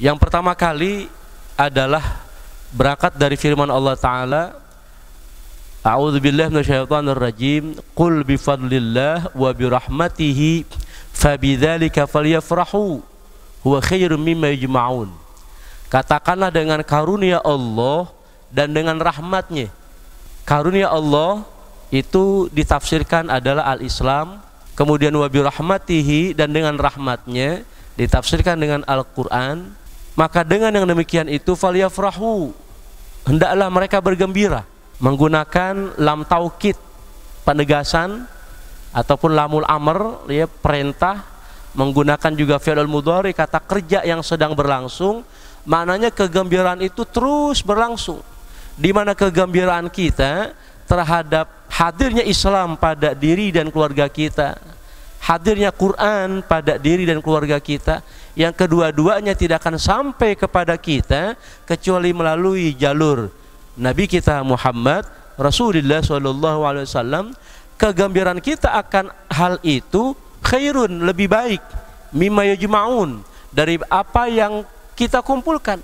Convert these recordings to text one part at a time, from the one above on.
Yang pertama kali adalah berangkat dari firman Allah Ta'ala, A'udzubillahi minasyaitonirrajim, Qul bifadlillah wa birahmatihi fabidzalika falyafrahu huwa khairum mimma yajma'un. Katakanlah dengan karunia Allah dan dengan rahmatnya. Karunia Allah itu ditafsirkan adalah al-Islam, kemudian wa birahmatihi, dan dengan rahmatnya ditafsirkan dengan Al-Quran. Maka dengan yang demikian itu falyafrahu, hendaklah mereka bergembira, menggunakan lam taukid, penegasan, ataupun lamul amr, ya, perintah, menggunakan juga fi'il mudhari, kata kerja yang sedang berlangsung. Maknanya kegembiraan itu terus berlangsung, di mana kegembiraan kita terhadap hadirnya Islam pada diri dan keluarga kita, hadirnya Quran pada diri dan keluarga kita, yang kedua-duanya tidak akan sampai kepada kita kecuali melalui jalur Nabi kita Muhammad Rasulullah SAW. Kegembiraan kita akan hal itu khairun, lebih baik, mimma yajma'un, dari apa yang kita kumpulkan.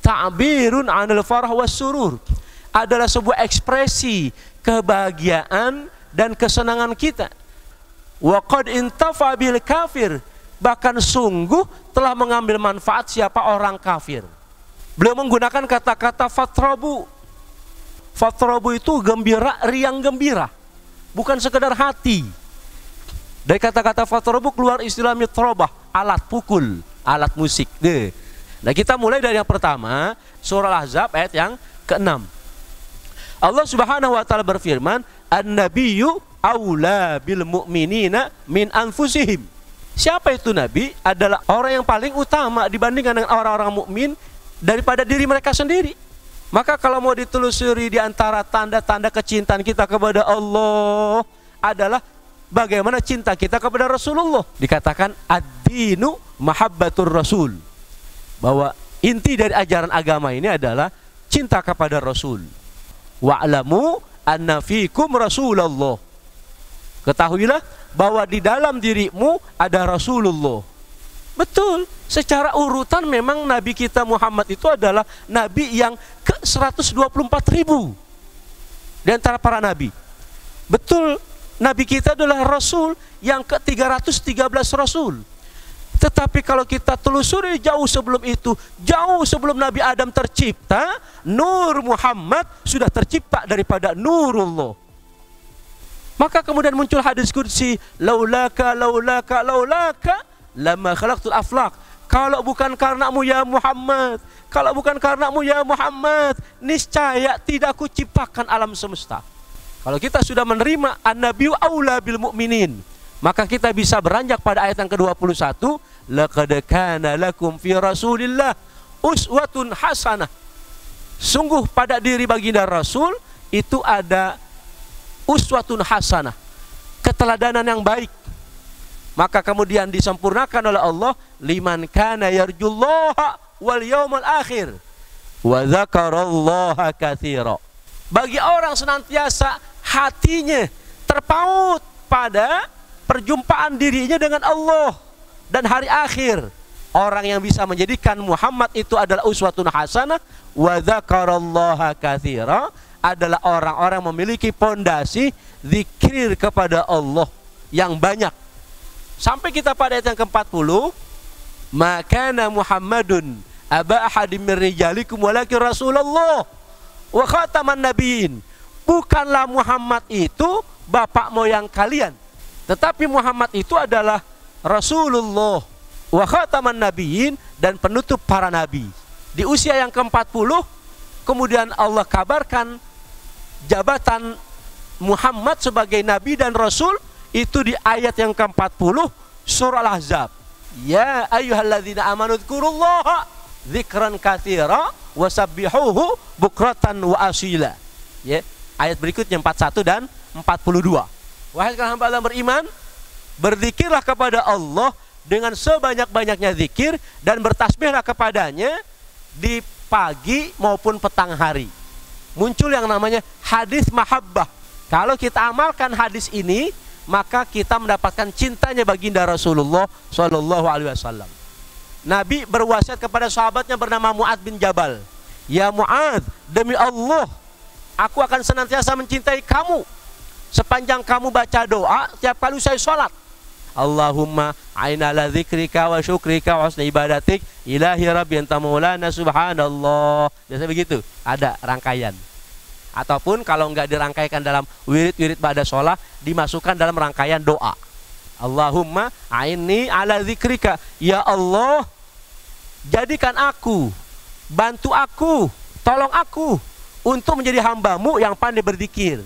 Ta'birun 'anil farah was surur, adalah sebuah ekspresi kebahagiaan dan kesenangan kita. Wa qad intafa bil kafir, bahkan sungguh telah mengambil manfaat siapa orang kafir. Beliau menggunakan kata-kata fatrabu. Fatrabu itu gembira, riang gembira, bukan sekedar hati. Dari kata-kata fatrabu keluar istilah mitrobah, alat pukul, alat musik. Nah, kita mulai dari yang pertama, surah Al-Ahzab ayat yang ke-6. Allah Subhanahu wa taala berfirman, "An-nabiyyu aula bil mu'minina min anfusihim." Siapa itu nabi? Adalah orang yang paling utama dibandingkan dengan orang-orang mukmin daripada diri mereka sendiri. Maka kalau mau ditelusuri di antara tanda-tanda kecintaan kita kepada Allah adalah bagaimana cinta kita kepada Rasulullah. Dikatakan ad-dinu mahabbatur rasul, bahwa inti dari ajaran agama ini adalah cinta kepada Rasul. Wa'lamu anna fikum Rasulullah, ketahuilah bahwa di dalam dirimu ada Rasulullah. Betul, secara urutan memang Nabi kita Muhammad itu adalah Nabi yang ke-124.000 di antara para Nabi. Betul, Nabi kita adalah Rasul yang ke-313 Rasul. Tetapi kalau kita telusuri jauh sebelum itu, jauh sebelum Nabi Adam tercipta, Nur Muhammad sudah tercipta daripada Nurullah. Maka kemudian muncul hadis qudsi, laulaka laulaka laulaka lama khalaqtul aflaq. Kalau bukan karenamu ya Muhammad, kalau bukan karenamu ya Muhammad, niscaya tidak aku ciptakan alam semesta. Kalau kita sudah menerima an-nabiyyu aula bil mu'minin, maka kita bisa beranjak pada ayat yang ke-21, laqad kana lakum fi Rasulillah uswatun hasanah. Sungguh pada diri baginda Rasul itu ada uswatun hasanah, keteladanan yang baik. Maka kemudian disempurnakan oleh Allah, liman kana yarjullaha wal yawmal akhir wa dzakarallaha katsira. Bagi orang senantiasa hatinya terpaut pada perjumpaan dirinya dengan Allah dan hari akhir, orang yang bisa menjadikan Muhammad itu adalah uswatun hasanah wa dzakarallaha katsira adalah orang-orang yang memiliki pondasi zikir kepada Allah yang banyak. Sampai kita pada ayat yang ke-40, makana Muhammadun aba ahadim min rijalikum walakin Rasulullah wa khataman nabiyyin. Bukanlah Muhammad itu bapak moyang kalian, tetapi Muhammad itu adalah Rasulullah wa khataman nabiyyin, dan penutup para nabi. Di usia yang ke-40 kemudian Allah kabarkan jabatan Muhammad sebagai nabi dan rasul itu di ayat yang ke-40 surah Al-Ahzab. Ya ayyuhalladzina amanu dzkurullaha dzikran katsira wasabbihuhu bukratan wa asila. Ya, ayat berikutnya 41 dan 42. Wahai hamba Allah beriman, berzikirlah kepada Allah dengan sebanyak-banyaknya zikir dan bertasbihlah kepadanya di pagi maupun petang hari. Muncul yang namanya hadis mahabbah. Kalau kita amalkan hadis ini, maka kita mendapatkan cintanya baginda Rasulullah Shallallahu Alaihi Wasallam. Nabi berwasiat kepada sahabatnya bernama Mu'adz bin Jabal. Ya Mu'adz, demi Allah, aku akan senantiasa mencintai kamu sepanjang kamu baca doa tiap kali saya sholat. Allahumma aina ala dzikrika wa syukrika wa husni ibadatik ilahi rabbi anta maulana subhanallah. Biasa begitu, ada rangkaian. Ataupun kalau enggak dirangkaikan dalam wirid-wirid pada sholat, dimasukkan dalam rangkaian doa. Allahumma aini ala dzikrika, ya Allah, jadikan aku, bantu aku, tolong aku untuk menjadi hambamu yang pandai berzikir.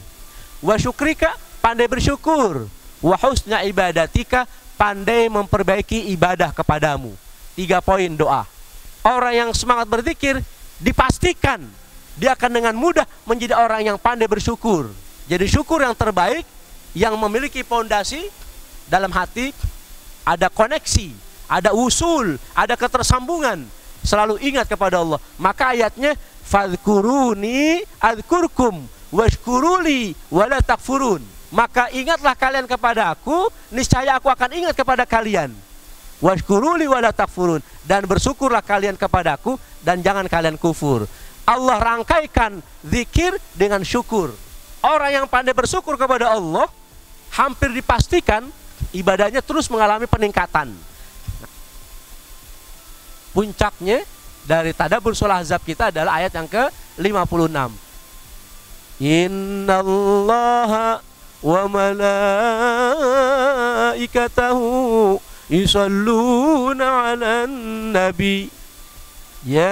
Wa syukrika, pandai bersyukur. Wa husna ibadatika, pandai memperbaiki ibadah kepadamu. 3 poin doa. Orang yang semangat berzikir dipastikan dia akan dengan mudah menjadi orang yang pandai bersyukur. Jadi syukur yang terbaik, yang memiliki fondasi dalam hati, ada koneksi, ada usul, ada ketersambungan, selalu ingat kepada Allah. Maka ayatnya fadhkuruni adzkurkum washkuruli wala takfurun. Maka ingatlah kalian kepada aku, niscaya aku akan ingat kepada kalian. Washkuruli wala takfurun, dan bersyukurlah kalian kepadaku dan jangan kalian kufur. Allah rangkaikan zikir dengan syukur. Orang yang pandai bersyukur kepada Allah, hampir dipastikan ibadahnya terus mengalami peningkatan. Puncaknya dari tadabbur surah Ahzab kita adalah ayat yang ke-56. Innallaha wa malaikatahu yusalluna 'alan nabi ya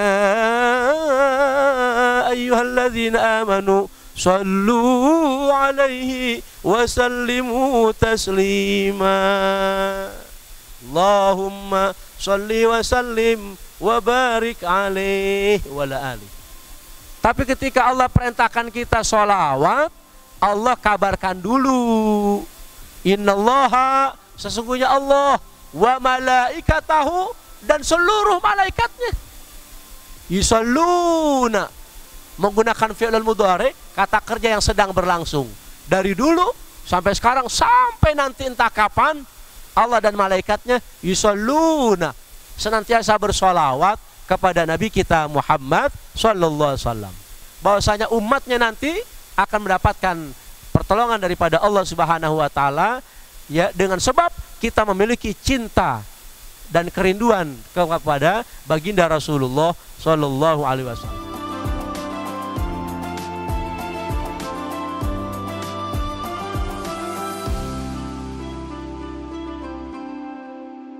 ayyuhalladzina amanu sallu 'alaihi wa sallimu taslima. Allahumma salli wa sallim wa barik alaihi wa ala alihi. Tapi ketika Allah perintahkan kita sholawat, Allah kabarkan dulu, innallaha, sesungguhnya Allah, wa malaikatahu, dan seluruh malaikatnya, yusalluna, menggunakan fi'lul mudhari, kata kerja yang sedang berlangsung. Dari dulu sampai sekarang, sampai nanti entah kapan, Allah dan malaikatnya yusalluna, senantiasa bersolawat kepada Nabi kita Muhammad sallallahu alaihi wasallam. Bahwasanya umatnya nanti akan mendapatkan pertolongan daripada Allah Subhanahu wa taala, ya, dengan sebab kita memiliki cinta dan kerinduan kepada baginda Rasulullah sallallahu alaihi wasallam.